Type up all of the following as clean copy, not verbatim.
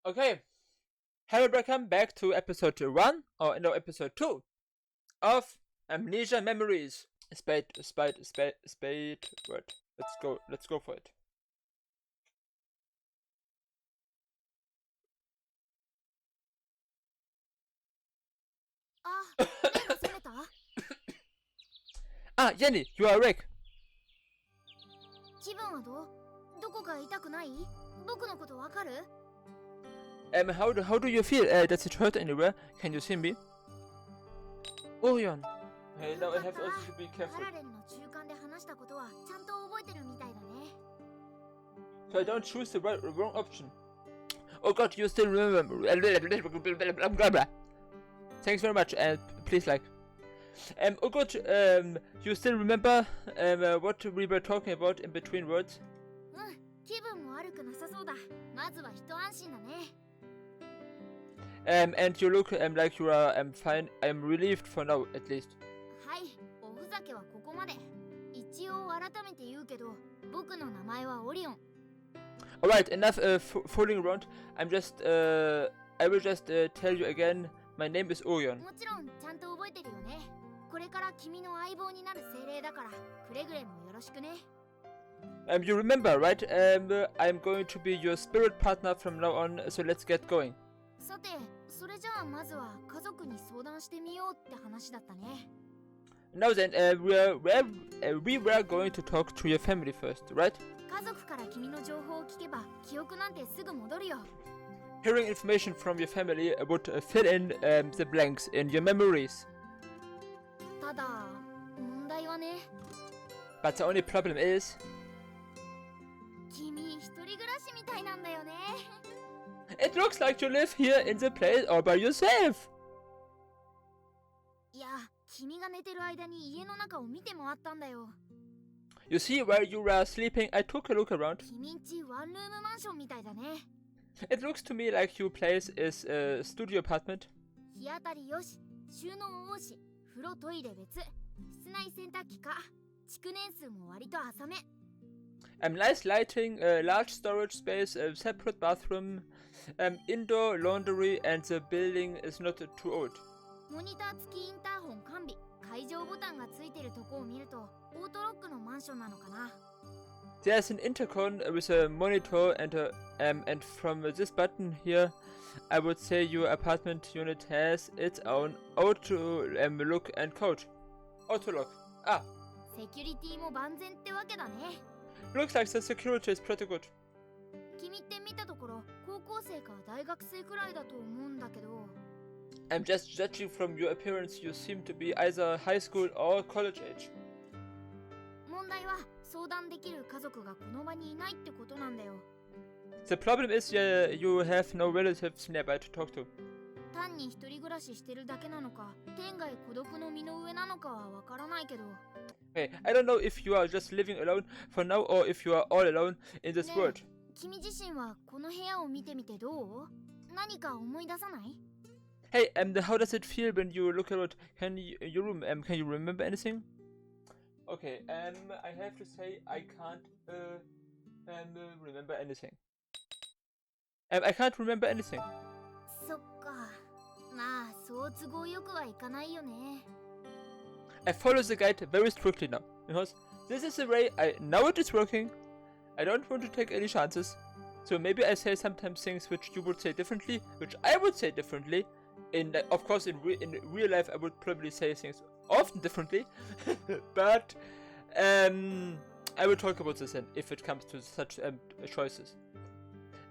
Okay, hello, welcome back to episode 1, or no, episode 2 of Amnesia Memories. Spade word. Let's go for it. Ah, Jenny, you are awake. 気分はどこか痛くない？僕のことわかる？ How do you feel? Does it hurt anywhere? Can you see me? Orion. Hey, now I have also to be careful. パラレルの中間で話したことはちゃんと覚えてるみたいだね。 So I don't choose the wrong option. Oh God, you still remember? Thanks very much, and please like. Oh good, you still remember what we were talking about in between words? うん、気分も悪くなさそうだ。まずは一安心だね。And you look like you are fine. I'm relieved for now, at least. はい、おふざけはここまで。一応改めて言うけど、僕の名前はオリオン。Alright, enough fooling around. I will just tell you again. My name is Orion. もちろんちゃんと覚えてるよね。これから君の相棒になる精霊だから、くれぐれもよろしくね。You remember, right? I'm going to be your spirit partner from now on, so let's get going. さて、それじゃあまずは家族に相談してみようって話だったね。Now then, we were going to talk to your family first, right? 家族から君の情報を聞けば、記憶なんてすぐ戻るよ。Hearing information from your family would fill in the blanks in your memories. ただ、問題はね。But the only problem is... 君、一人暮らしみたいなんだよね。It looks like you live here in the place all by yourself. いや、君が寝てる間に家の中を見て回ったんだよ。You see, while you were sleeping, I took a look around. 君んちワンルームマンションみたいだね。It looks to me like your place is a studio apartment. 日当たりよし、収納多し、風呂トイレ別、室内洗濯機か。築年数も割と浅め。Nice lighting, large storage space, a separate bathroom, indoor laundry, and the building is not too old. モニター付きインターホン完備、解錠ボタンがついてるとこを見るとオートロックのマンションなのかな。 There's an intercom with a monitor and from this button here, I would say your apartment unit has its own auto lock and code. Auto lock. Ah. セキュリティも万全ってわけだね。 Looks like the security is pretty good. 君って見たところ高校生か大学生くらいだと思うんだけど。 I'm just judging from your appearance. You seem to be either high school or college age. 問題は相談できる家族がこの場にいないってことなんだよ。 The problem is you have no relatives nearby to talk to. 単に一人暮らししてるだけなのか、天涯孤独の身の上なのかはわからないけど。 Hey, I don't know if you are just living alone for now or if you are all alone in this world. 君自身はこの部屋を見てみてどう？何か思い出さない？ Hey, how does it feel when you look around? Can you remember anything? Okay, I have to say I can't remember anything. I can't remember anything. そっか。まあ、そう都合よくはいかないよね。I follow the guide very strictly now, because this is the way I know it is working. I don't want to take any chances. So maybe I say sometimes things which you would say differently, which I would say differently. Of course, in real life, I would probably say things often differently. But I will talk about this then, if it comes to such choices.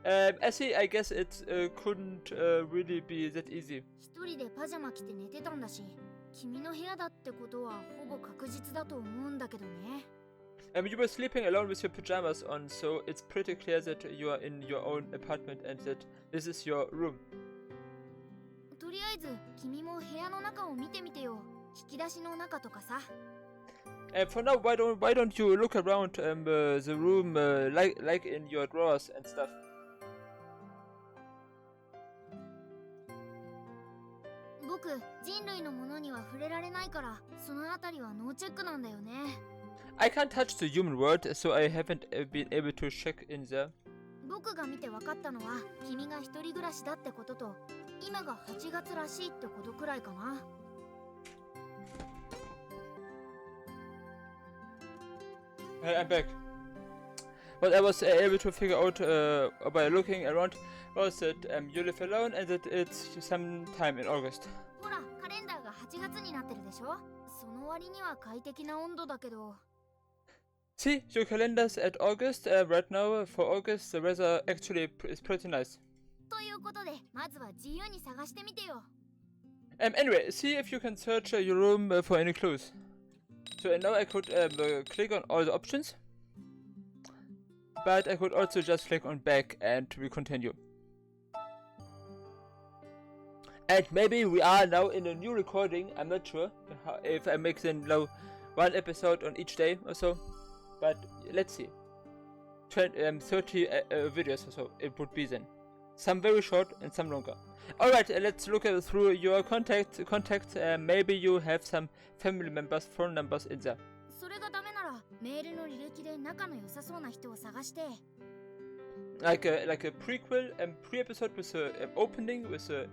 I guess it couldn't really be that easy. 一人でパジャマ着て寝てたんだし、君の部屋だってことはほぼ確実だと思うんだけどね。You were sleeping alone with your pajamas on, so it's pretty clear that you are in your own apartment and that this is your room. とりあえず君も部屋の中を見てみてよ。引き出しの中とかさ。For now, why don't you look around the room like in your drawers and stuff? 僕、人類のものには触れられないから、そのあたりはノーチェックなんだよね。I can't touch the human world, so I haven't been able to check in there. 僕が見て分かったのは君が一人暮らしだってことと今が8月らしいってことくらいかな。Hey, I'm back. What I was able to figure out by looking around was that you live alone and that it's sometime in August. ほら、カレンダーが8月になってるでしょ。その割には快適な温度だけど。See, your calendar's at August. Right now, for August, the weather actually is pretty nice. ということで、まずは自由に探してみてよ。Anyway, see if you can search your room for any clues. So now I could click on all the options. But I could also just click on back and we continue. And maybe we are now in a new recording. I'm not sure if I make then now one episode on each day or so. But let's see. 30 videos or so it would be then. Some very short and some longer. Alright, let's look through your contacts. Maybe you have some family members' phone numbers in there. それがダメなら、メールの履歴で仲の良さそうな人を探して。Like a prequel, pre-episode with an opening with a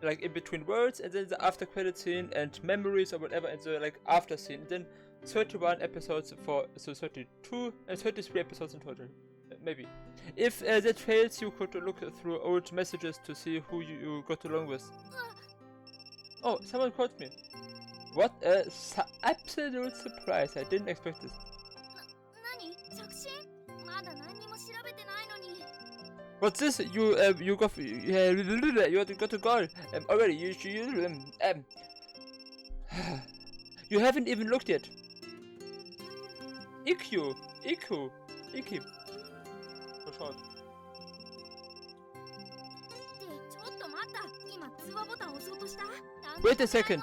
like in between words, and then the after credit scene and memories or whatever, and the like after scene. And then 31 episodes for 32 and 33 episodes in total, maybe. If that fails, you could look through old messages to see who you got along with. Oh, someone called me. What a absolute surprise! I didn't expect this. 何？着信？まだ何にも調べてないのに。What's this? You got a call already. You haven't even looked yet. Ikki. For short. ってちょっと待った。今通話ボタン押そうとした。Wait a second.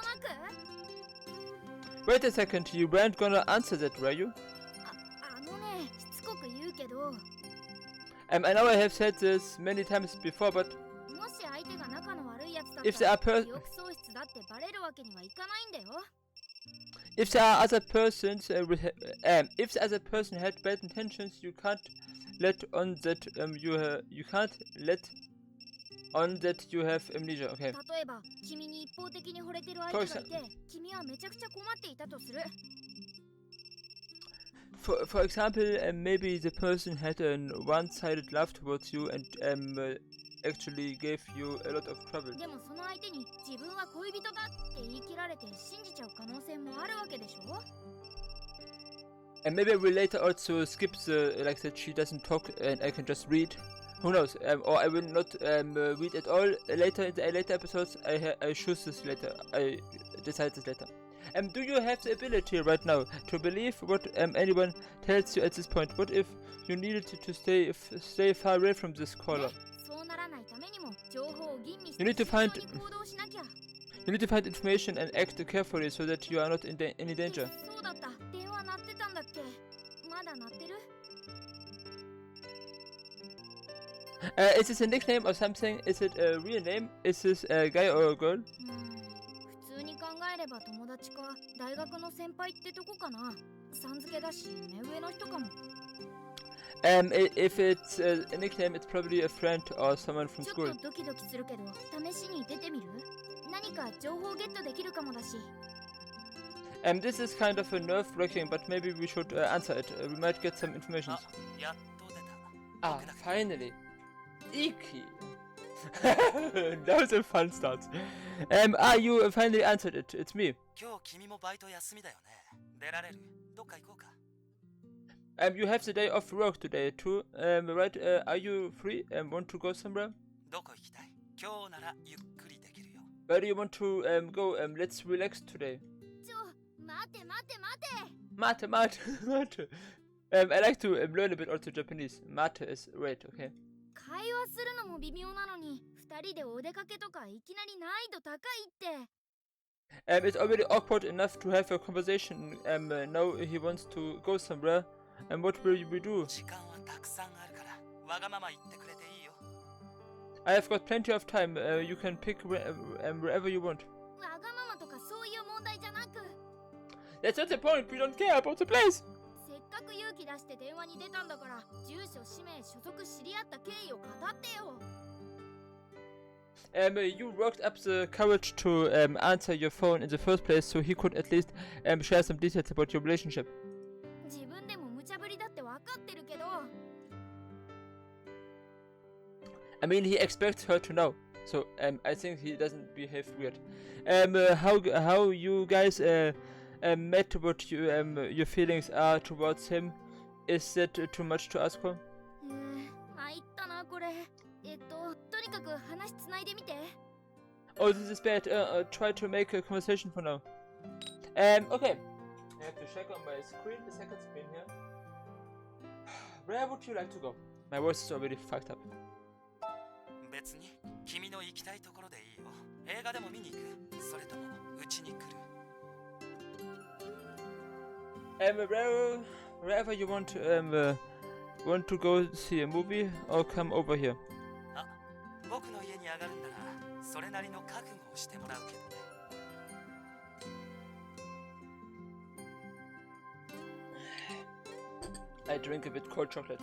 Wait a second. You weren't gonna answer that, were you? あのね、しつこく言うけど。I know I have said this many times before, but もし相手が仲の悪いやつだ if っ there た are ら記憶喪失だってバレるわけにはいかないんだよ。if there are other persons if the other person had bad intentions, you can't let on that you can't let on that you have amnesia. Okay. 例えば、君に一方的に惚れてる相手がいて、君はめちゃくちゃ困っていたとする。For example, maybe the person had a one-sided love towards you and actually gave you a lot of trouble. でもその相手に自分は恋人だって言い切られて信じちゃう可能性もあるわけでしょ。And maybe I will later also skip the like that she doesn't talk and I can just read. Who knows? Or I will not read at all later in the later episodes. I choose this later. I decide this later. Do you have the ability right now to believe what anyone tells you at this point? What if you needed to stay far away from this caller? そうならないためにも情報を吟味して You need to 慎 find 重に行動しなきゃ。 you need to find information and act carefully so that you are not in any danger. そうだった。電話鳴ってたんだっけ？まだ鳴ってる？ Is this a nickname or something? Is it a real name? Is this a guy or a girl? 普通に考えれば友達か大学の先輩ってとこかな。さん付けだし目上の人かも。If it's a nickname, it's probably a friend or someone from ちょ school. っとドキドキするけど試しに出てみる？何か情報ゲットできるかもだし。This is kind of a nerve-wracking, but maybe we should answer it. We might get some information. やっと出た。 Ah, finally. Ikki. Now the fun starts. You finally answered it. It's me. 今日君もバイト休みだよね。出られる？どっか行こうか。You have the day off work today too. Right? Are you free and want to go somewhere? どこ行きたい？今日ならゆっくりできるよ。 Where do you want to go? Let's relax today. 待て待て待て。 Mate. I like to learn a bit also Japanese. Mate is great, okay? 会話するのも微妙なのに二人でお出かけとかいきなり難易度高いって。It's already awkward enough to have a conversation. Now he wants to go somewhere. And what will we do? 時間はたくさんあるから、わがまま言ってくれていいよ。 I have got plenty of time. You can pick wherever you want. わがままとかそういう問題じゃなく、 That's not the point. We don't care about the place. せっかく勇気出して電話に出たんだから、住所、氏名、所属、知り合った経緯を語ってよ。You worked up the courage to answer your phone in the first place, so he could at least share some details about your relationship. 自分でも無茶ぶりだって分かってるけど。I mean, he expects her to know, so I think he doesn't behave weird. How you guys met, what your feelings are towards him, is that too much to ask for? 参ったなこれ。とにかく話つないでみて。Oh, this is bad. Try to make a conversation for now. Okay. I have to check on my screen, the second screen here. Where would you like to go? My voice is already fucked up. 別に君の行きたいところでいいよ。映画でも見に行く。それともうちに来る。Wherever you want to go see a movie or come over here. あ、僕の家に上がるんだな。それなりの覚悟をしてもらうけどね。I drink a bit cold chocolate.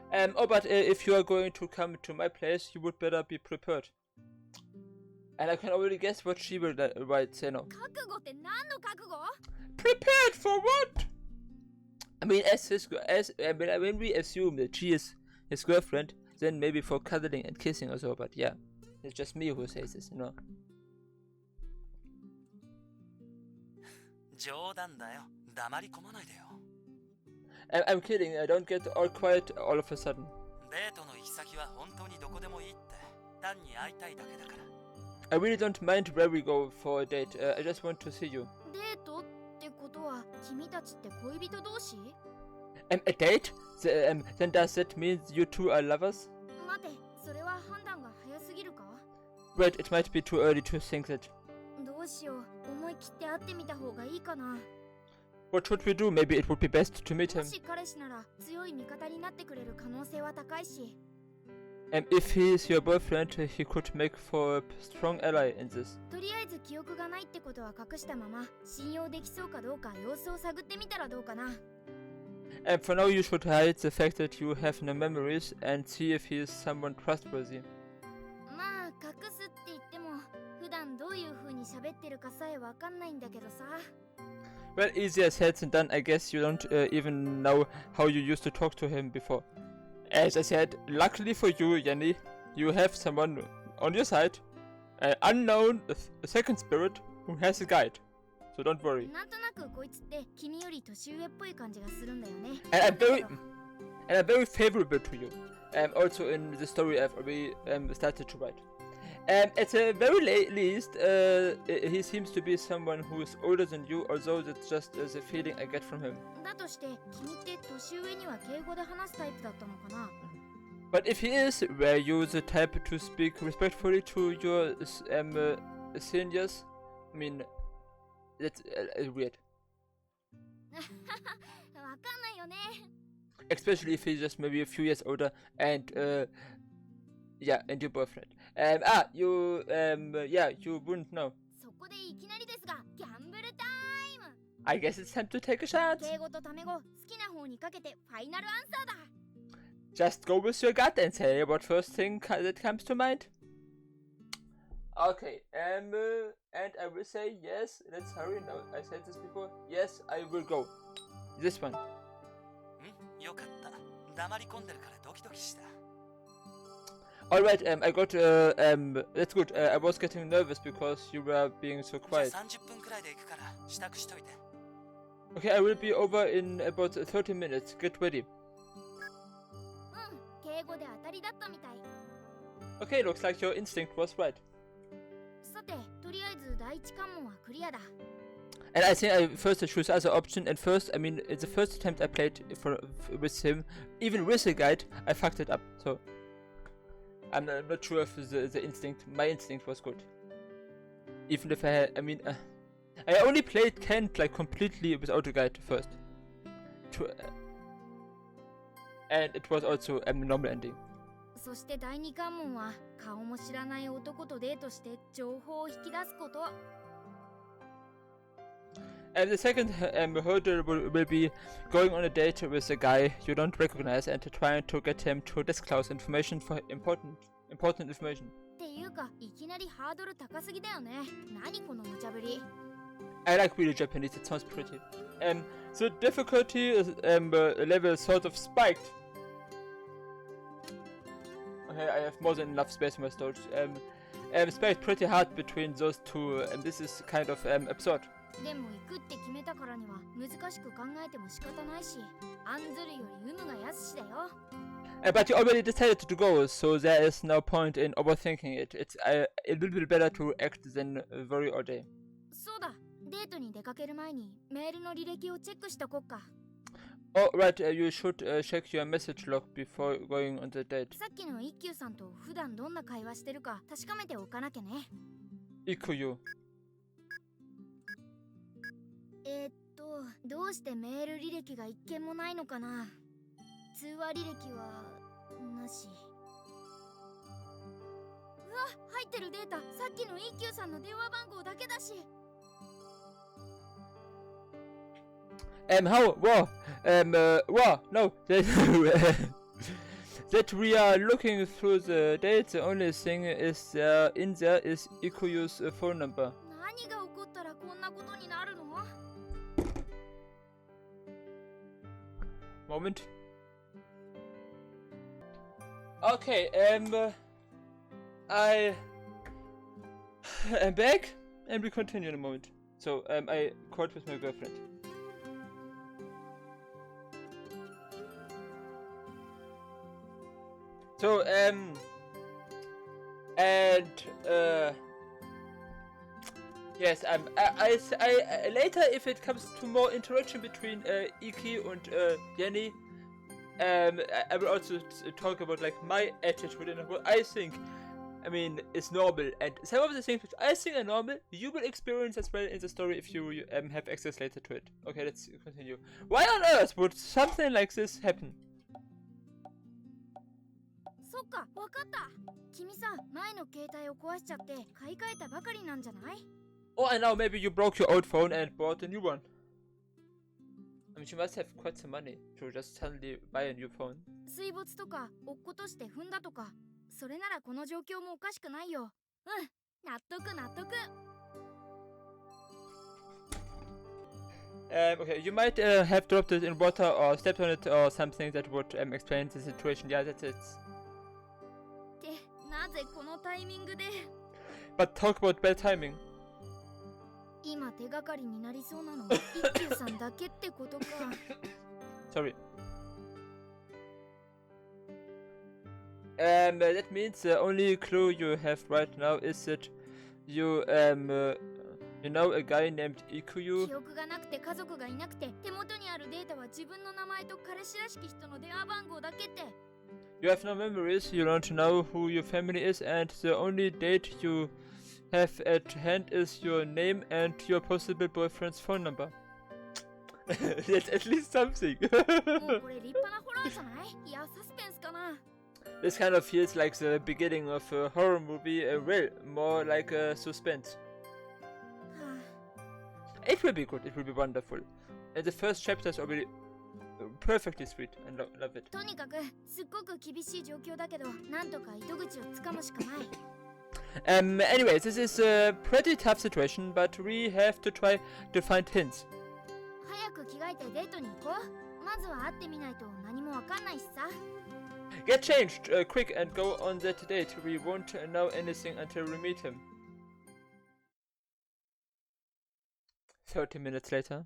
But if you are going to come to my place, you would better be prepared. And I can already guess what she will write, say no. 覚悟って何の覚悟？ Prepared for what? I mean, when we assume that she is his girlfriend, then maybe for cuddling and kissing or so, but yeah. It's just me who says this, you know. 冗談だよ。黙り込まないでよ。I'm kidding, I don't get all quiet all of a sudden. デートの行き先は本当にどこでもいいって。単に会いたいだけだから。I really don't mind where we go for a date. I just want to see you. デートってことは、君たちって恋人同士？ A date? Then does that mean you two are lovers? 待て、それは判断が早すぎるか？ Wait, it might be too early to think that. どうしよう、思い切って会ってみた方がいいかな。What should we do? Maybe it would be best to meet も him. し彼氏なら強い味方になってくれる可能性は高いし。If he is your boyfriend, he could make for a strong ally in this. とりあえず記憶がないってことは隠したまま、信用できそうかどうか様子を探ってみたらどうかな。For now, you should hide the fact that you have no memories and see if he is someone trustworthy. まあ隠すって言っても、普段どういう風に喋ってるかさえわかんないんだけどさ。Well, easier said than done. I guess you don't even know how you used to talk to him before. As I said, luckily for you, Jenny, you have someone on your side, an unknown second spirit who has a guide. So don't worry. なんとなくこいつって君より年上っぽい感じがするんだよね。And I'm very favorable to you. Also in the story I've already started to write. At the very least, he seems to be someone who is older than you, although that's just the feeling I get from him. だとして君って年上には敬語で話すタイプだったのかな？ But if he is, were you the type to speak respectfully to your seniors? I mean, that's weird. わかんないよね。 Especially if he's just maybe a few years older and and your boyfriend. You wouldn't know. そこでいきなりですが、ギャンブルタイム。 I guess it's time to take a chance. 敬語とタメ語、好きな方にかけてファイナルアンサーだ。Just go with your gut and say what first thing that comes to mind. Okay, and I will say yes. Let's hurry now. I said this before. Yes, I will go. This one. よかった。黙り込んでるからドキドキした。Alright, I got, that's good. I was getting nervous because you were being so quiet. 30分くらいで行くから支度しといて。Okay, I will be over in about 30 minutes. Get ready. 敬語で当たりだったみたい。 Okay, looks like your instinct was right. さて、とりあえず第一関門はクリアだ。And I think I first choose other option. And first, I mean, it's the first attempt I played with him. Even with the guide, I fucked it up. So I'm not sure if my instinct was good. Even if I had, I only played Kent like completely without a guide first. And it was also a normal ending. そして第二関門は顔も知らない男とデートして情報を引き出すこと。And the second hurdle will be going on a date with a guy you don't recognize and trying to get him to disclose information for important information. っていうか、いきなりハードル高すぎだよね。何この無茶ぶり。I like really Japanese, it sounds pretty. The difficulty is, level sort of spiked. Okay, I have more than enough space in my storage. Spiked pretty hard between those two, and this is kind of absurd. でも行くって決めたからには難しく考えても仕方ないし、案ずるより有無が安しだよ。But you already decided to go, so there is no point in overthinking it. It's a little bit better to act than worry all day. そうだ、デートに出かける前にメールの履歴をチェックしとこっか。Oh, right, you should check your message log before going on the date. さっきの一休さんと普段どんな会話してるか確かめておかなきゃね。Ikki. どうしてメール履歴が一件もないのかな。通話履歴はなし。うわ、入ってるデータ、さっきの一休さんの電話番号だけだし。How? Wow. Wow. No. That we are looking through the date. The only thing is in there is Ikkiyu's phone number. 何が起こったらこんなことになるの？ Moment. Okay. I am back, and we continue in a moment. So I called with my girlfriend. So, yes, I later, if it comes to more interaction between Ikki and Jenny, I will also talk about like my attitude and what I think, I mean, is normal, and some of the things which I think are normal, you will experience as well in the story if you have access later to it. Okay, let's continue. Why on earth would something like this happen? そっか、わかった。君さ、前の携帯を壊しちゃって買い替えたばかりなんじゃない？ Oh, I know, maybe you broke your old phone and bought a new one. I mean, you must have quite some money to just suddenly buy a new phone. 水没とか落っことして踏んだとか、それならこの状況もおかしくないよ。うん、納得納得。Okay, you might have dropped it in water or stepped on it or something that would explain the situation. Yeah, that's it. ってなぜこのタイミングで？ But talk about bad timing. 今手がかりになりそうなの一休さんだけってことか。Sorry. That means the only clue you have right now is that you know a guy named Ikki. 記憶がなくて家族がいなくて手元にあるデータは自分の名前と彼氏らしき人の電話番号だけって。You have no memories, you don't know who your family is, and the only date you have at hand is your name and your possible boyfriend's phone number. That's at least something. もうこれ立派なホラーじゃない？いや、サスペンスかな。This kind of feels like the beginning of a horror movie, well, more like a suspense. It will be good, it will be wonderful. And the first chapter is already perfectly sweet. I love it. とにかくすっごく厳しい状況だけど、なんとか糸口をつかむしかない。Anyways, this is a pretty tough situation, but we have to try to find hints. 早く着替えてデートに行こう。まずは会ってみないと何もわかんないしさ。Get changed quick and go on that date. We won't know anything until we meet him. 30 minutes later.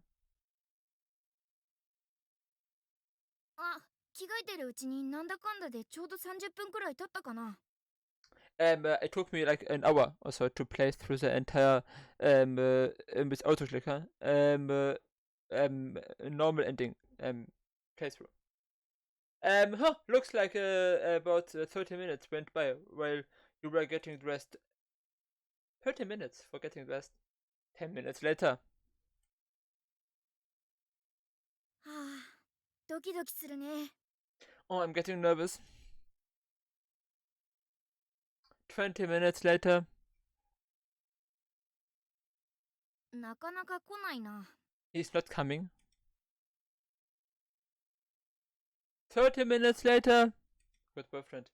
あ、着替えてるうちになんだかんだでちょうど30分くらい経ったかな。It took me like an hour or so to play through the entire with Autoclicker normal ending playthrough. Looks like about 30 minutes went by while you were getting dressed. 30 minutes for getting dressed. 10 minutes later. はあ、ドキドキするね。Oh, I'm getting nervous. 20 minutes later. なかなか来ないな。He's not coming. 30 minutes later. Good boyfriend.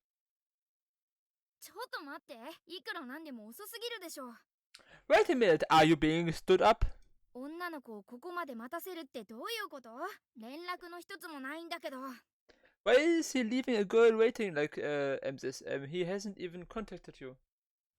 ちょっと待って、いくらなんでも遅すぎるでしょ。 Wait a minute, are you being stood up? 女の子をここまで待たせるってどういうこと？連絡の一つもないんだけど。 Why is he leaving a girl waiting like this? He hasn't even contacted you.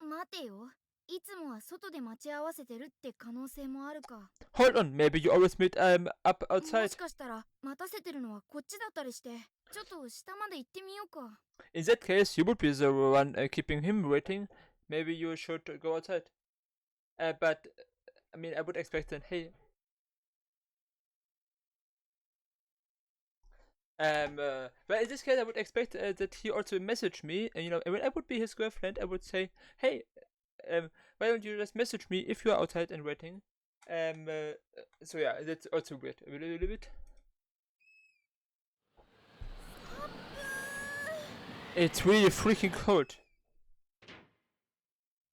待てよ。いつもは外で待ち合わせてるって可能性もあるか。 Hold on, maybe you always meet up も outside. しかしたら待たせてるのはこっちだったりして、ちょっと下まで行ってみようか。 In that case, you would be the one keeping him waiting. Maybe you should go outside. But I mean, I would expect that. Hey. But in this case, I would expect that he also messaged me. And you know, when I would be his girlfriend, I would say, "Hey, why don't you just message me if you are outside and waiting?" So yeah, that's also weird a little bit. It's really freaking cold.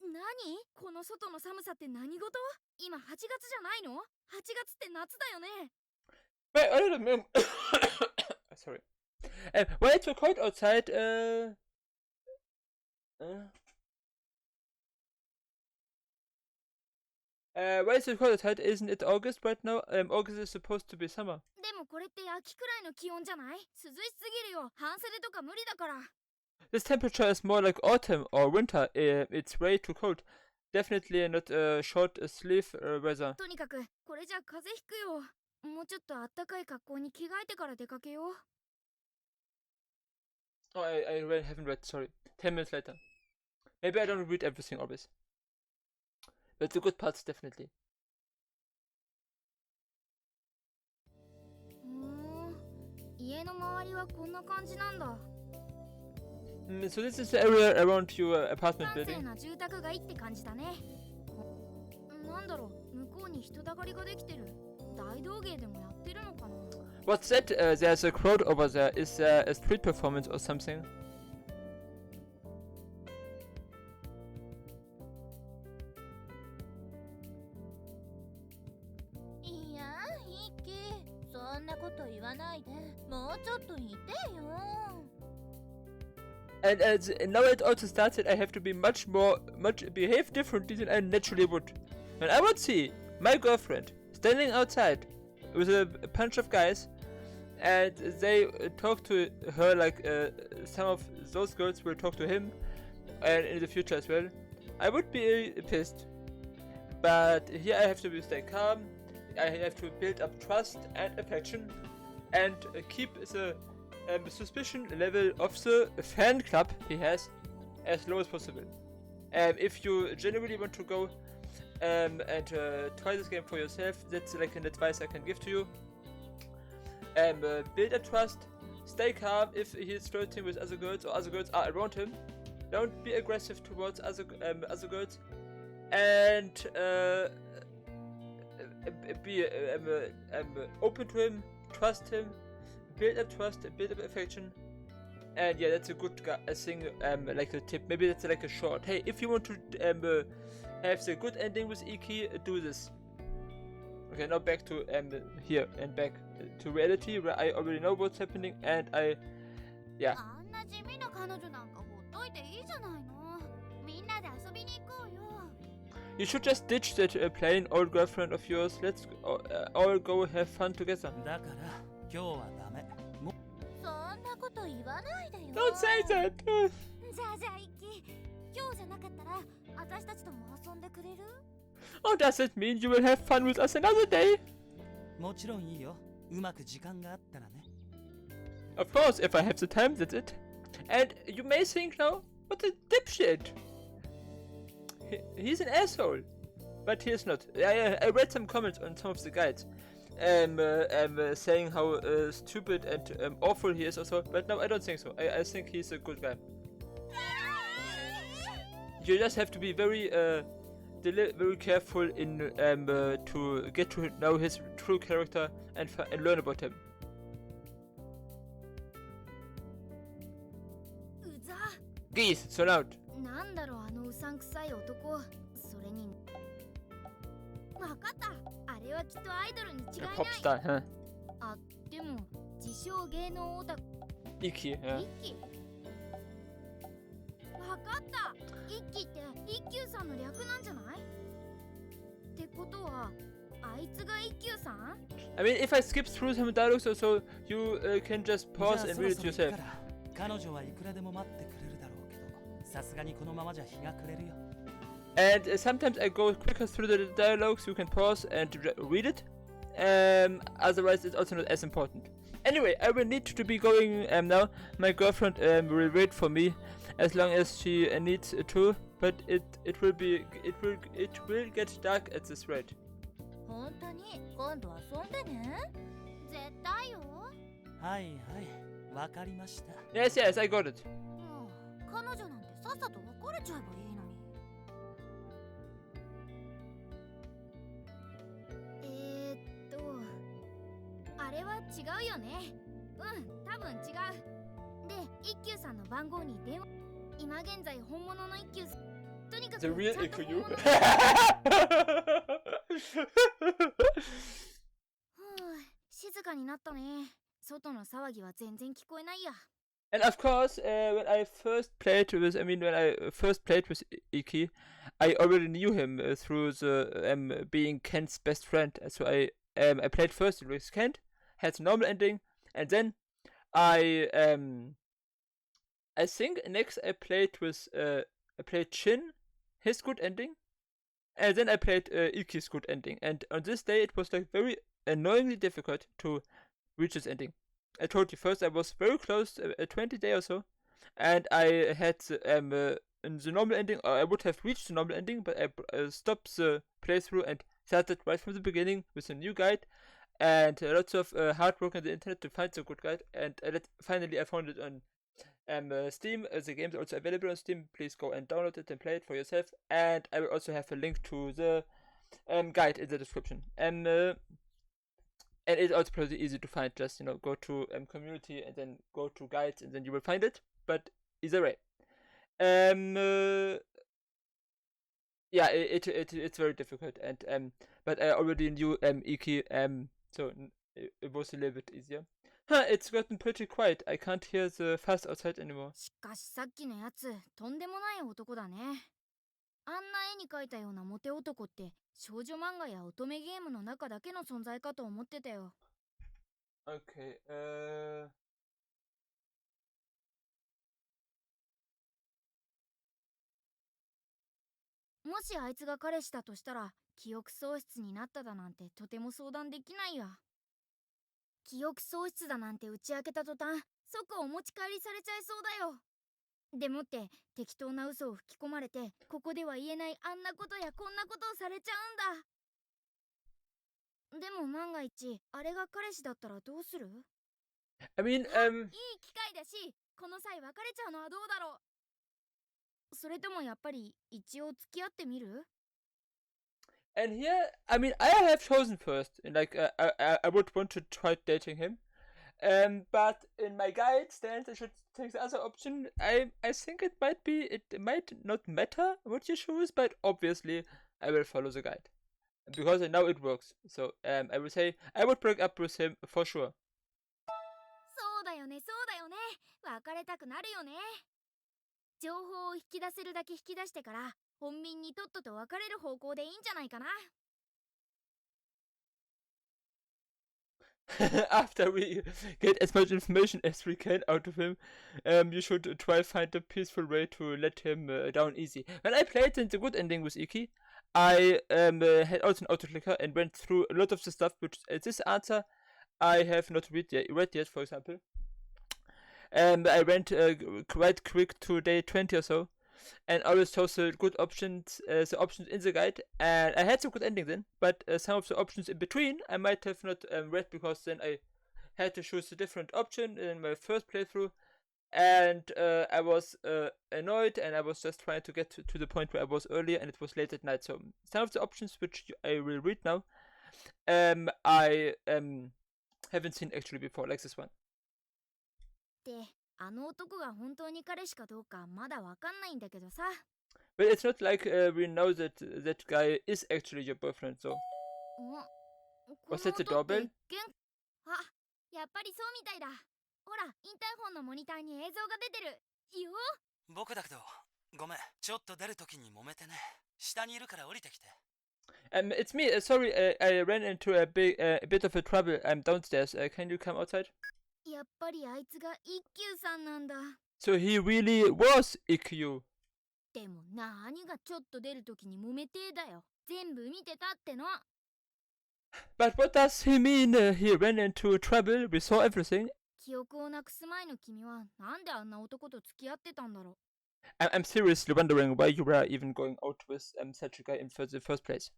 何？この外の寒さって何事？今8月じゃないの？ 8月って夏だよね。 Wait, I don't know. Sorry. When it's so cold outside, when it's so cold outside, isn't it August right now? August is supposed to be summer. でもこれって秋くらいの気温じゃない？涼しすぎるよ。半袖とか無理だから。 This temperature is more like autumn or winter. It's way too cold. Definitely not short sleeve weather. とにかくこれじゃ風邪ひくよ。もうちょっとあったかい格好に着替えてから出かけよう。 Oh, I haven't read. Sorry. 10 minutes later. Maybe I don't read everything always. But the good parts definitely. 家の周りはこんな感じなんだ。 So this is the area around your apartment 閑静 building. な住宅街って感じだね。なんだろう、向こうに人だかりができてる。大道芸でもやってるのかな。 What's that? There's a crowd over there. Is there a street performance or something? いや、イッキー、そんなこと言わないで。もうちょっといてよ。 And now it also starts that I have to be much behave differently than I naturally would. And I would see my girlfriend standing outside with a bunch of guys, and they talk to her like some of those girls will talk to him, and in the future as well. I would be pissed, but here I have to stay calm. I have to build up trust and affection, and keep the suspicion level of the fan club he has as low as possible. If you genuinely want to go and try this game for yourself, that's like an advice I can give to you. Build a trust, stay calm if he's flirting with other girls or other girls are around him. Don't be aggressive towards other girls, and be open to him, trust him. Build up trust, build up affection, and yeah, that's a good thing. Like a tip. Maybe that's like a short. Hey, if you want to have the good ending with Ikki, do this. Okay, now back to here and back to reality, where I already know what's happening, and yeah. あんな地味な彼女なんかほっといていいじゃないの。みんなで遊びに行こうよ。 You should just ditch that plain old girlfriend of yours. Let's all go have fun together. だから今日はダメ。そんなこと言わないでよ。 Don't say that. じゃあイッキー、今日じゃなかったら私たちとも遊んでくれる？ Oh, does it mean you will have fun with us another day? もちろんいいよ。うまく時間があったらね。 Of course, if I have the time, that's it. And you may think now, what a dipshit. He's an asshole. But he is not. I read some comments on some of the guides. Saying how stupid and awful he is also. But no, I don't think so. I think he's a good guy. You just have to be very very careful in to get to know his true character and learn about him. うざ。 Geese, so loud. なんだろうあのうさんくさい男。それに。わかった。あれれはきっとアイドルに違いない。 Popstar, huh? あ、でも自称芸能オタク Ikki, yeah. 一輝。わかった。一輝って一休さんの略なんじゃない？ってことはあいつが一休さん？ I mean, if I skip through some dialogues or so, you can just pause and read it yourself. 彼女はいくらでも待ってくれるだろうけど、さすがにこのままじゃ日が暮れるよ。 And sometimes I go quicker through the dialogues, you can pause and read it. Otherwise it's also not as important. Anyway, I will need to be going now. My girlfriend will wait for me as long as she needs to, but it will get dark at this rate. 本当に今度遊んでね。絶対よ。はいはい、わかりました。 Yes, yes, I got it. もう彼女なんてさっさと別れちゃえばいいのに。あれは違うよね。多分違う。で、一休さんの番号に電話。今現在本物の一休さん。とにかく The real Ikki you. 静かになったね。外の騒ぎは全然聞こえないや。And of course, when I first played with Ikki, I already knew him through the being Kent's best friend. So I played first with Kent, had the normal ending, and then I think next I played Shin, his good ending, and then I played Ikki's good ending. And on this day, it was like very annoyingly difficult to reach this ending. I told you first I was very close, 20 day or so, and I had in the normal ending, or I would have reached the normal ending, but I stopped the playthrough and started right from the beginning with a new guide, and lots of hard work on the internet to find the good guide, and finally I found it on Steam. The game is also available on Steam. Please go and download it and play it for yourself, and I will also have a link to the guide in the description. And it's also pretty easy to find. Just go to community and then go to guides and then you will find it. But either way, yeah, it's very difficult. And but I already knew Ikki, so it was a little bit easier. Huh, it's gotten pretty quiet. I can't hear the fast outside anymore. しかしさっきのやつとんでもない男だね。あんな絵に描いたようなモテ男って少女漫画や乙女ゲームの中だけの存在かと思ってたよ。Okay,もしあいつが彼氏だとしたら記憶喪失になっただなんてとても相談できないや。記憶喪失だなんて打ち明けた途端即お持ち帰りされちゃいそうだよ。でもって適当な嘘を吹き込まれてここでは言えないあんなことやこんなことをされちゃうんだ。でも万が一あれが彼氏だったらどうする？ I mean, いい機会だしこの際別れちゃうのはどうだろう。それともやっぱり一応付き合ってみる？ and here, I mean, I have chosen first. And like, I would want to try dating him. But in my guide stands I should take the other option. I think it might not matter what you choose, but obviously I will follow the guide because I know it works. So I will say I would break up with him for sure. そうだよねそうだよね。別れたくなるよね。情報を引き出せるだけ引き出してから本民にとっとと別れる方向でいいんじゃないかな。After we get as much information as we can out of him, you should try find a peaceful way to let him down easy. When I played the good ending with Ikki, I had also an auto clicker and went through a lot of the stuff which this answer I have not read yet, for example. I went quite quick to day 20 or so, and always chose the good options, the options in the guide, and I had some good ending then, but some of the options in between I might have not read because then I had to choose a different option in my first playthrough, and I was annoyed, and I was just trying to get to the point where I was earlier, and it was late at night. So some of the options which I will read now, I haven't seen actually before, like this one. ってあの男が本当に彼氏かどうかまだわかんないんだけどさ。 But it's not like we know that that guy is actually your boyfriend, so. Was that the doorbell? あ、やっぱりそうみたいだ。ほら、インターホンのモニターに映像が出てる。いいよ。僕だけど、ごめん。ちょっと出るときに揉めてね。下にいるから降りてきて。It's me. Sorry, I ran into a bit of a trouble. I'm downstairs. Can you come outside? やっぱりあいつが一休さんなんだ。 So he really was Ikki. でも何がちょっと出るときに揉めてだよ。全部見てたっての。 But what does he mean? He ran into trouble. We saw everything. 記憶をなくす前の君はなんであんな男と付き合ってたんだろ I'm seriously wondering why you were even going out with such a guy in the first place.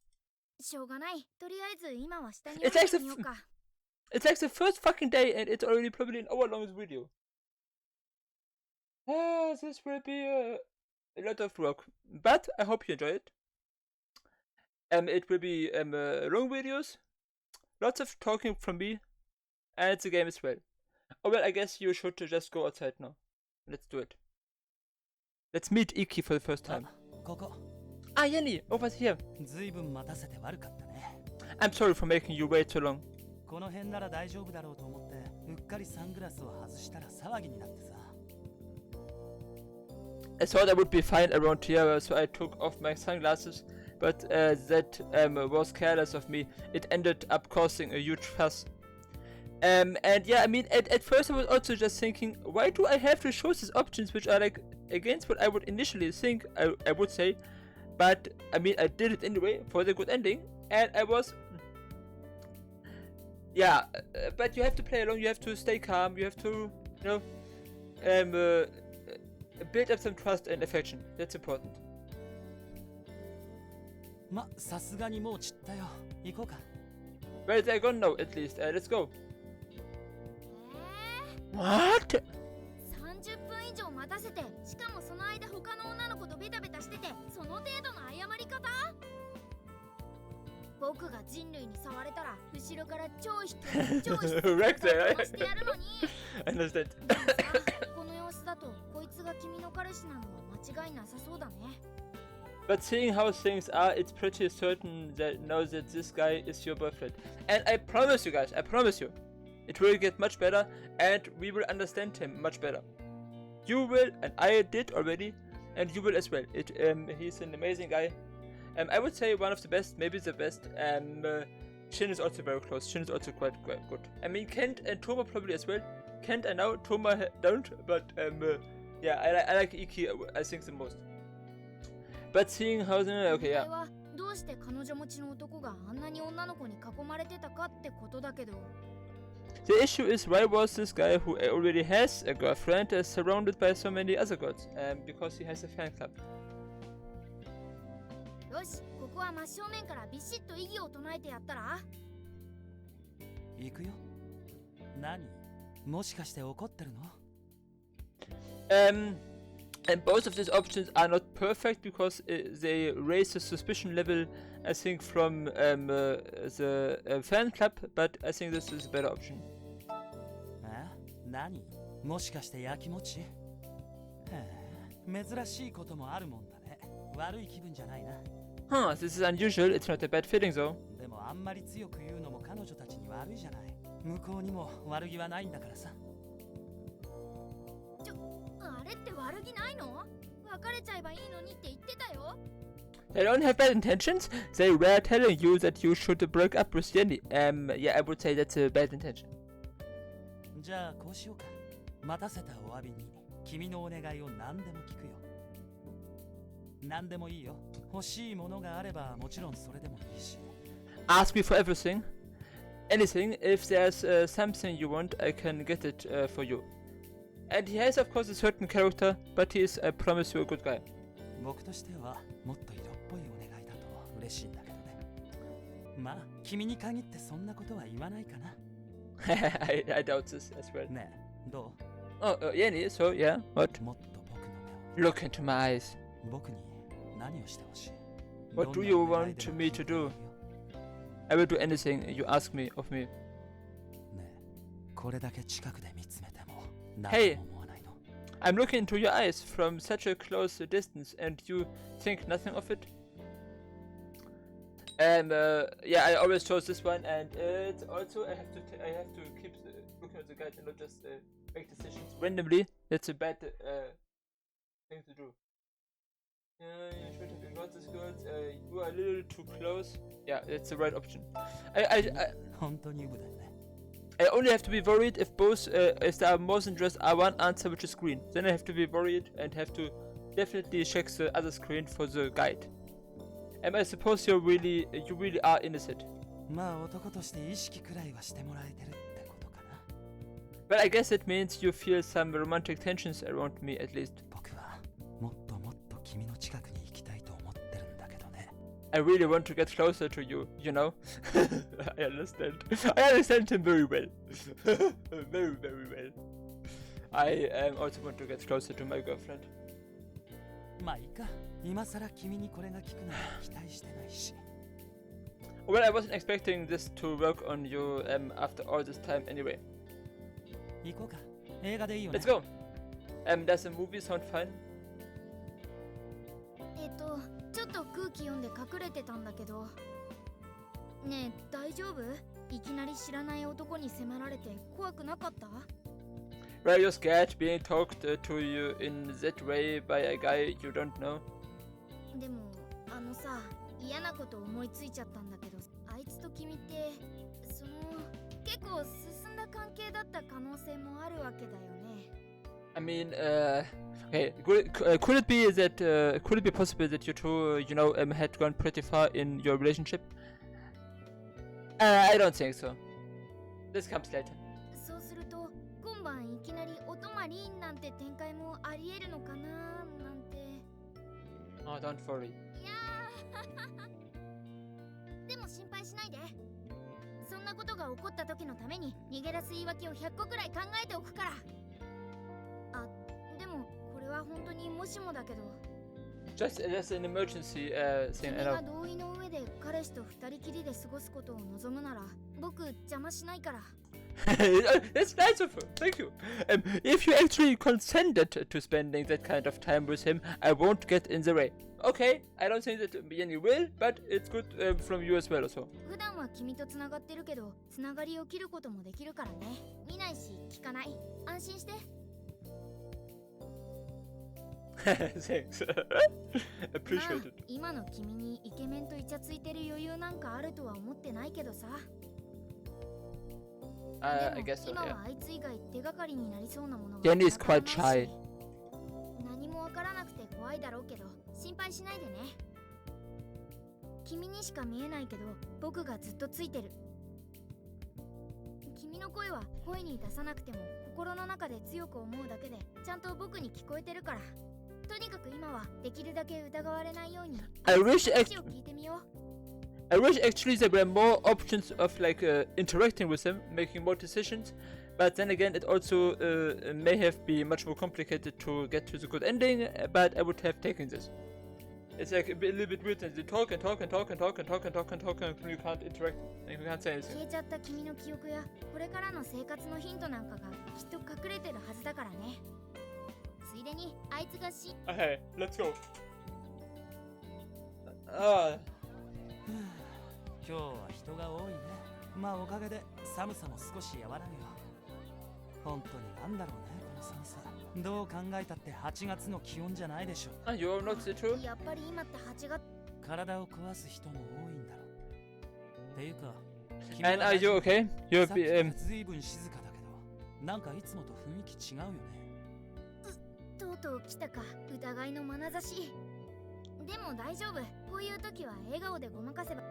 う。しょうがない。とりあえず今は下に It's 降 like りてみようか。 It's like the first fucking day, and it's already probably an hour long video. This will be a lot of work, but I hope you enjoy it. It will be long videos, lots of talking from me, and the game as well. Oh well, I guess you should just go outside now. Let's do it. Let's meet Ikki for the first time. ここ。 Ah, Jenny, over here. ずいぶん待たせて悪かったね。 I'm sorry for making you wait so long. この辺なら大丈夫だろうと思って、うっかりサングラスを外したら騒ぎになってさ。I thought I would be fine around here, so I took off my sunglasses, but that was careless of me. It ended up causing a huge fuss. And yeah, I mean, at first I was also just thinking, why do I have to show these options which are like against what I would initially think I would say? But I mean, I did it anyway for the good ending, and I was... Yeah, but you have to play along, you have to stay calm, you have to, you know, build up some trust and affection. That's important. ま、さすがにもう散ったよ。行こうか。 Where is I gone now, at least? Let's go. え What? 30分以上待たせて、しかもその間他の女の子とベタベタしてて、その程度の謝り方？僕が人類に触れたら後ろから超低い超低い飛ばしてやるのに。I understand. この様子だとこいつが君の彼氏なのは間違いなさそうだね。 But seeing how things are, it's pretty certain that now that this guy is your boyfriend. And I promise you guys, I promise you, it will get much better and we will understand him much better. You will, and I did already, and you will as well. He's an amazing guy. I would say one of the best, maybe the best. Shin is also very close. Shin is also quite good. I mean, Kent and Toma probably as well. Kent I know, Toma don't, but yeah, I like Ikki, I think the most. But seeing how okay, yeah. どうして彼女持ちの男があんなに女の子に囲まれてたかってことだけど。 The issue is, why was this guy who already has a girlfriend surrounded by so many other girls? Because he has a fan club. よし、ここは真正面からビシッと異議を唱えてやったら。行くよ。何？もしかして怒ってるの？ And both of these options are not perfect because they raise the suspicion level, I think, from the fan club, but I think this is a better option. 何？もしかしてやきもち？珍しいこともあるもんだね。悪い気分じゃないな。Huh, this is unusual, it's not a bad feeling though. でもあんまり強く言うのも彼女たちに悪いじゃない。向こうにも悪気はないんだからさ。あれって悪気ないの？別れちゃえばいいのにって言ってたよ。 They don't have bad intentions. They were telling you that you should break up with Jenny. Yeah, I would say that's a bad intention. じゃあこうしようか。待たせたお詫びに君のお願いを何でも聞くよ。何でもいいよ。欲しいものがあればもちろんそれでもいいし。Ask me for everything. Anything. If there's something you want, I can get it for you. And he has, of course, a certain character, but he is, I promise you, a good guy. 僕としてはもっと色っぽいお願いだと嬉しいんだけどね。まあ、君に限ってそんなことは言わないかな。I doubt this as well. ねえ、どう？ Oh, Jenny, so yeah, what? もっと僕の目を。Look into my eyes. 僕に何をしてほしい？ What do you want me to do? I will do anything you ask me of me. ねえ、これだけ近くで見つめても何も思わないの？ I'm looking into your eyes from such a close distance and you think nothing of it? Yeah, I always chose this one, and it's also I have to keep looking at the guide and not just make decisions randomly. That's a bad thing to do. You should have ignored this good. You are a little too close. Yeah, that's the right option. I 本当に無だよね。 I only have to be worried if both if there are more than just one answer which is green. Then I have to be worried and have to definitely check the other screen for the guide. I suppose you really are innocent. まあ男として意識くらいはしてもらえてるってことかな。 But I guess it means you feel some romantic tensions around me at least. 僕はもっともっと君の近くに行きたいと思ってるんだけどね。 I really want to get closer to you, you know? I understand. I understand him very well. Very, very well. I also want to get closer to my girlfriend. まあいいか。今さら君にこれが効くのは期待してないし。 Well, I wasn't expecting this to work on you after all this time anyway. 行こうか。映画でいいよね。 Let's go. Does the movie sound fun? ちょっと空気読んで隠れてたんだけど。ねえ、大丈夫？いきなり知らない男に迫られて怖くなかった？ Were you scared being talked to you in that way by a guy you don't know? でもさ、嫌なこと思いついちゃったんだけど、あいつと君って結構進んだ関係だった可能性もあるわけだよね。I mean, okay, could it be that could it be possible that you two, had gone pretty far in your relationship? I don't think so. This comes later. そうすると今晩いきなりお泊まりなんて展開もありえるのかななんて。Oh, don't worry. いやーでも心配しないで。そんなことが起こった時のために逃げ出す言い訳を100個くらい考えておくから。あ、でもこれは本当にもしもだけど。Just an emergency thing. 君が同意の上で彼氏と二人きりで過ごすことを望むなら、僕邪魔しないから。That's nice of him. Thank you. If you actually consented to spending that kind of time with him, I won't get in the way. Okay, I don't think that Jenny will, but it's good from you as well, also. 普段は君とつながってるけど、つながりを切ることもできるからね。見ないし聞かない。安心して。Thanks. Appreciate it. 今の君にイケメンとイチャついてる余裕なんかあるとは思ってないけどさ。I guess so, 今 yeah. はあいつ以外手がかりになりそうなものが Jenny is わから quite ないし shy. 何もわからなくて怖いだろうけど心配しないでね。君にしか見えないけど僕がずっとついてる。君の声は声に出さなくても心の中で強く思うだけでちゃんと僕に聞こえてるから。とにかく今はできるだけ疑われないように I wish 話を聞いてみよう。I wish actually there were more options of like interacting with him, making more decisions. But then again, it also may have been much more complicated to get to the good ending. But I would have taken this. It's like a little bit weird that you talk and talk and talk and talk and talk and talk and talk and you can't interact and you can't say anything. 消えちゃった君の記憶やこれからの生活のヒントなんかがきっと隠れてるはずだからね。ついでにあいつがOkay, let's go. Ah. 今日は人が多いね。まあおかげで寒さも少し和らぐよ。本当になんだろうねこの寒さ。どう考えたって8月の気温じゃないでしょ。You're not the truth? やっぱり今って8月。体を壊す人も多いんだろう。っていうか。 And are you okay? You're さっきからずいぶん静かだけど、なんかいつもと雰囲気違うよね。とうとう来たか疑いの眼差し。でも大丈夫。こういう時は笑顔でごまかせば。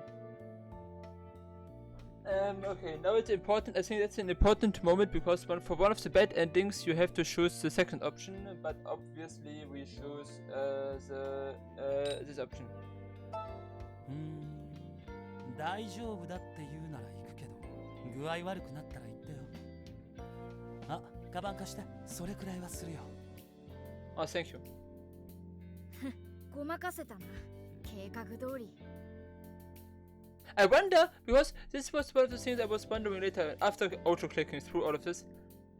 Okay, now it's important. I think that's an important moment because for one of the bad endings, you have to choose the second option. But obviously, we choose this option. 大丈夫だって言うなら行くけど、具合悪くなったら言ってよ。あ、カバン貸して。それくらいはするよ。Oh, thank you. ごまかせたな。計画通り。I wonder, because this was one of the things I was wondering later after auto-clicking through all of this.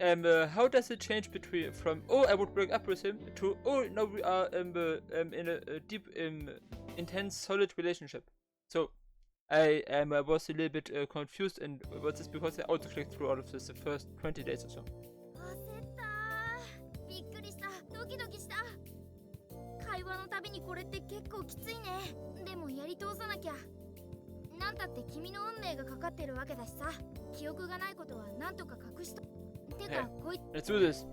How does it change between from I would break up with him to now we are in a deep, intense, solid relationship? So I was a little bit confused, and was this because I auto-clicked through all of this the first 20 days or so. 焦ったー。びっくりした。ドキドキした。会話のたびにこれって結構きついね。でもやり通さなきゃ。なんたって君の運命がかかってるわけだしさ。記憶がないことはなんとか隠しと。てか、こい Let's do this.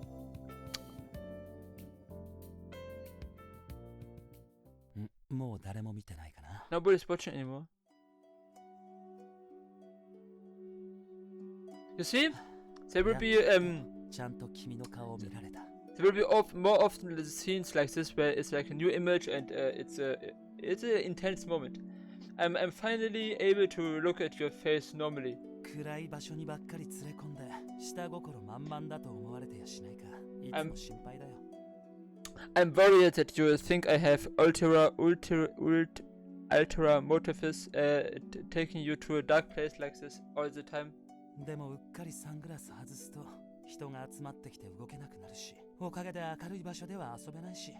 Nobody's watching anymore. You see? There will be more often the scenes like this where it's like a new image and it's an intense moment. I'm finally able to look at your face normally. 暗い場所にばっかり連れ込んで下心満々だと思われてやしないか。いつも心配だよ。I'm worried that you think I have ultra motives taking you to a dark place like this all the time. でもうっかりサングラス外すと人が集まってきて動けなくなるし、おかげで明るい場所では遊べないし。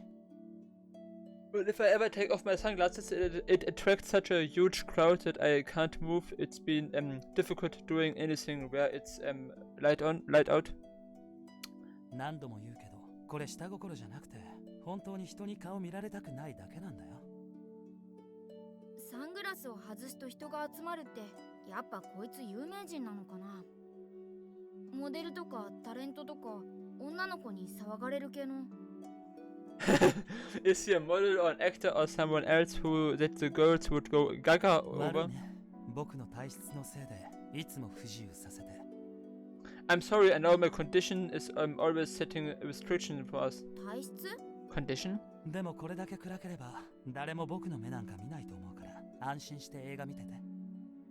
But if I ever take off my sunglasses, it attracts such a huge crowd that I can't move. It's been difficult doing anything where it's light on, light out. 何度も言うけど、これ下心じゃなくて、本当に人に顔見られたくないだけなんだよ。サングラスを外すと人が集まるって、やっぱこいつ有名人なのかな。モデルとかタレントとか女の子に騒がれる系の。Is he a model or an actor or someone else who that the girls would go gaga over? 僕の体質のせいでいつも不自由させて。I'm sorry, I know my condition is always setting a restriction for us. 体質 Condition? でもこれだけ暗ければ誰も僕の目なんか見ないと思うから安心して映画見てて。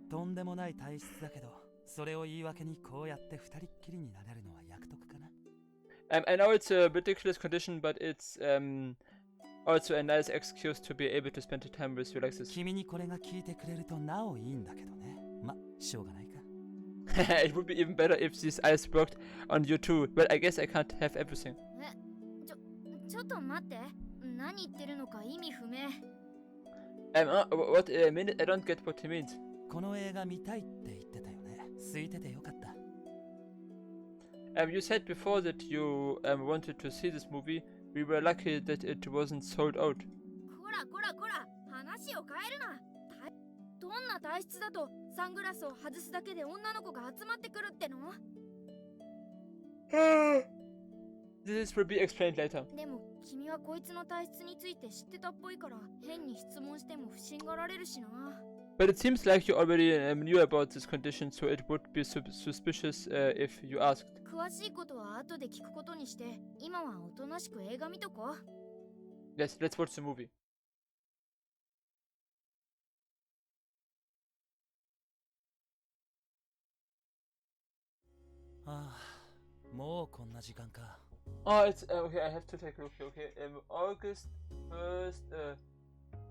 とんでもない体質だけど、それを言い訳にこうやって二人っきりになれるのは役得かな。I know it's a ridiculous condition, but it's also a nice excuse to be able to spend the time with you like this. 君にこれが聞いてくれるとなおいいんだけどね。ま、しょうがないか。It would be even better if these eyes worked on you too. But I guess I can't have everything. ちょっと待って。何言ってるのか意味不明。What a minute? I don't get what he means. この映画見たいって言ってたよね。空いててよかった。You said before that you wanted to see this movie. We were lucky that it wasn't sold out. こら話を変えるな。どんな体質だとサングラスを外すだけで女の子が集まってくるっての？ This will be explained later. でも君はこいつの体質について知ってたっぽいから変に質問しても不審がられるしな。But it seems like you already knew about this condition, so it would be suspicious if you asked. 詳しいことは後で聞くことにして、今はおとなしく映画見とこう。Yes, let's watch the movie. ああ、もうこんな時間か。Oh, it's okay. I have to take a look. Okay, August 1st.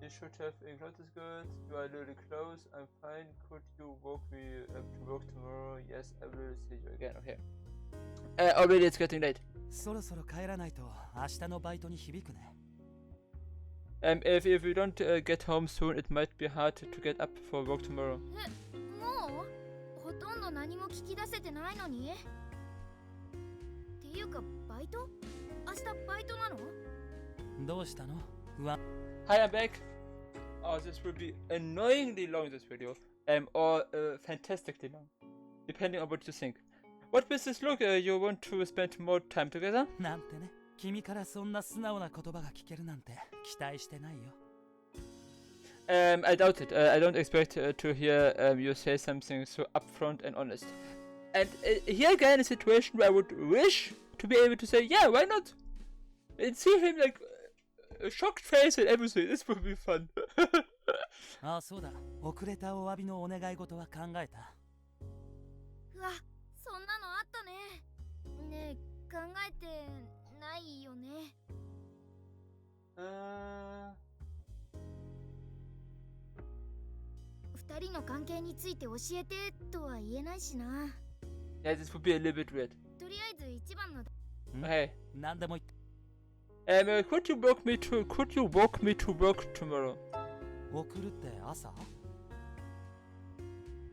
You should have ignored this good. You are really close. I'm fine. Could you walk me to work tomorrow? Yes, I will see you again. Okay. Already it's getting late. そろそろ帰らないと明日のバイトに響くね。If you don't get home soon, it might be hard to get up for work tomorrow. もう？ほとんど何も聞き出せてないのに？っていうかバイト？明日バイトなの？どうしたの？不安。Hi, I'm back. Oh, this will be annoyingly long, this video, or fantastically long, depending on what you think. What was this look? You want to spend more time together? なんてね、君からそんな素直な言葉が聞けるなんて期待してないよ。I doubt it. I don't expect to hear you say something so upfront and honest. And here again, a situation where I would wish to be able to say, yeah, why not? And see him like a shocked face and everything. This would be fun. ああ、そうだ。遅れたお詫びのお願い事は考えた。うわ、そんなのあったね。ねえ、考えてないよね。二人の関係について教えてとは言えないしな。Yeah, this would be a little bit weird. とりあえず一番の。Hey. 何でも言って。could you walk me to work tomorrow? 送るって朝？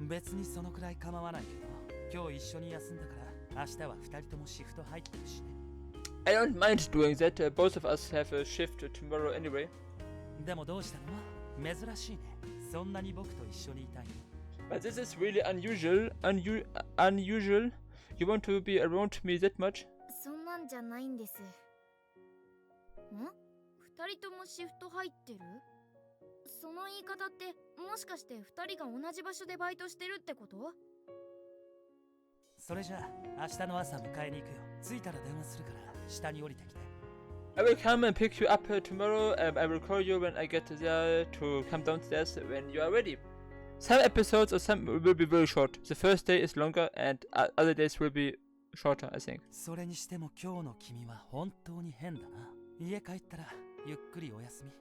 別にそのくらい構わないけど、今日一緒に休んだから明日は2人ともシフト入ってるしね。I don't mind doing that. Both of us have a shift tomorrow anyway. でもどうしたの？珍しいね。そんなに僕と一緒にいたいの。 But this is really unusual. Unusual. You want to be around me that much? そんなんじゃないんです。二人ともシフト入ってる？その言い方ってもしかして二人が同じ場所でバイトしてるってこと？それじゃあ明日の朝迎えに行くよ。着いたら電話するから下に降りてきて。I will come and pick you up tomorrow. I will call you when I get there to come downstairs when you are ready. Some episodes or some will be very short. The first day is longer and other days will be shorter, I think. それにしても今日の君は本当に変だな。家帰ったらゆっくりお休み。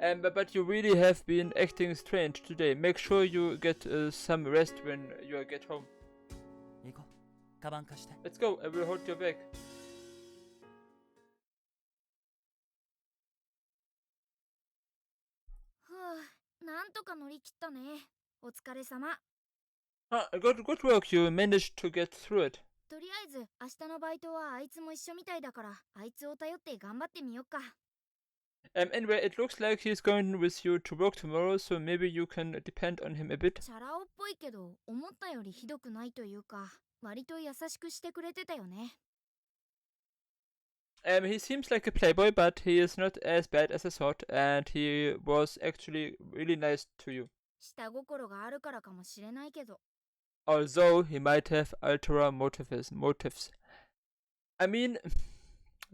But you really have been acting strange today. Make sure you get some rest when you get home. 行こう。カバン貸して。 Let's go. I will hold your bag. ふう、なんとか乗り切ったね。お疲れ様。Good work. You managed to get through it. とりあえず明日のバイトはあいつも一緒みたいだから、あいつを頼って頑張ってみよっか。Anyway, it looks like he's going with you to work tomorrow, so maybe you can depend on him a bit. チャラ男っぽいけど、思ったよりひどくないというか、割と優しくしてくれてたよね。He seems like a playboy, but he is not as bad as I thought, and he was actually really nice to you. 下心があるからかもしれないけど。Although he might have ulterior motives. I mean,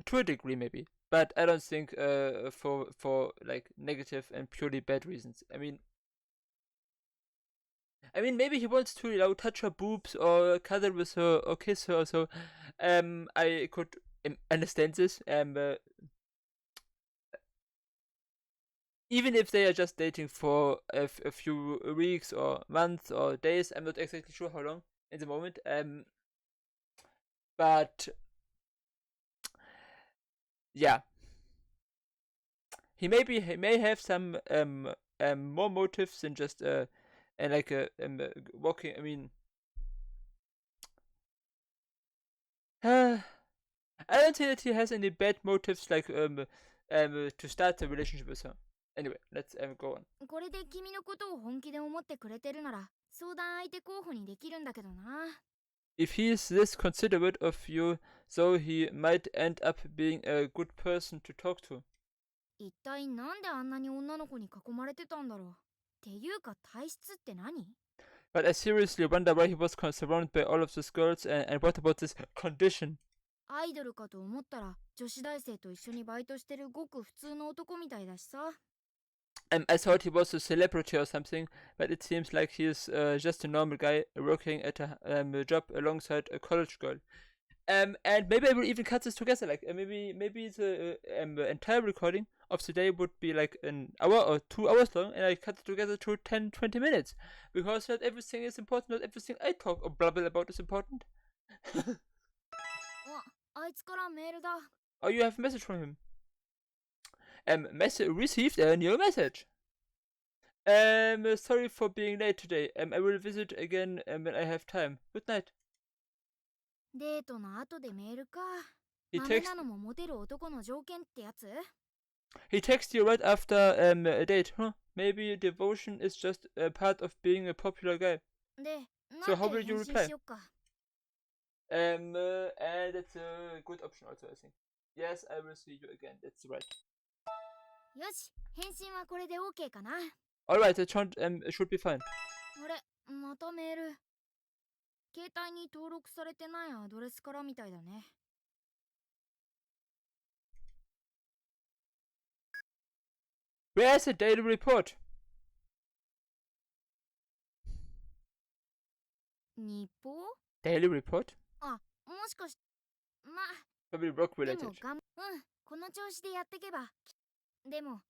to a degree maybe, but I don't think for like negative and purely bad reasons. I mean maybe he wants to touch her boobs or cuddle with her or kiss her or so. I could understand this. Even if they are just dating for a few weeks or months or days, I'm not exactly sure how long in the moment. But yeah, he may have some more motives than just and like walking. I mean, I don't think that he has any bad motives like to start a relationship with her. Anyway, let's go on. これで君のことを本気で思ってくれてるなら、相談相手候補にできるんだけどな。If he is this considerate of you, though, he might end up being a good person to talk to. 一体なんであんなに女の子に囲まれてたんだろう。っていうか体質って何？ But I seriously wonder why he was surrounded by all of these girls, and what about this condition? アイドルかと思ったら女子大生と一緒にバイトしてるごく普通の男みたいだしさ。I thought he was a celebrity or something, but it seems like he is just a normal guy working at a job alongside a college girl. And maybe I will even cut this together. Like maybe the entire recording of the day would be like an hour or 2 hours long, and I cut it together to 10-20 minutes, because not everything is important. Not everything I talk or blabble about is important. あいつからメールだ。 Oh, you have a message from him. Received a new message. Sorry for being late today. I will visit again when I have time. Good night. デートの後でメールか。 He マメ texts なのもモテる男の条件ってやつ？ He texts you right after a date, huh? Maybe devotion is just a part of being a popular guy. で、 So な how んで will you 返信 reply? しよっか。 And that's a good option also, I think. Yes, I will see you again. That's right. よし、返信はこれで OK かな。 Alright, that should be fine. あれ、またメール。携帯に登録されてないアドレスからみたいだね。 Where's the daily report? 日報？ Daily report? あ、もしかし、ま、 Probably work で related. もこの調子でやってけば。でも